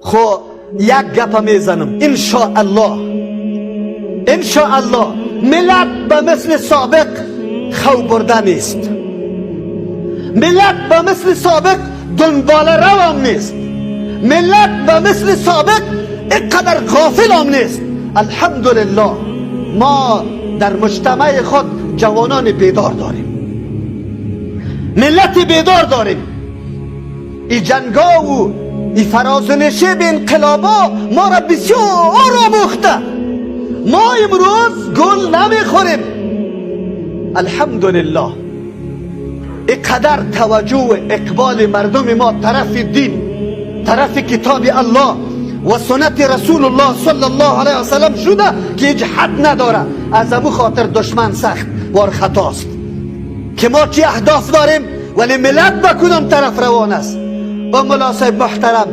خو یک گپ میزنم، انشاءالله ملت به مثل سابق خو برده نیست، ملت به مثل سابق دنبال روام نیست، ملت به مثل سابق اینقدر غافل هم نیست. الحمدلله ما در مجتمع خود جوانان بیدار داریم، ملت بیدار داریم. این جنگا و این فرازنشی به انقلابا ما را بسیار آموخته. ما امروز گل نمیخوریم. الحمدلله اینقدر توجه و اقبال مردم ما طرف دین، طرف کتاب الله و سنت رسول الله صلی الله علیه و سلم شده که هیچ حد نداره. از ابو خاطر دشمن سخت وار خطاست که ما چی اهداف داریم ولی ملت به کدام طرف روان است. با ملا صاحب محترم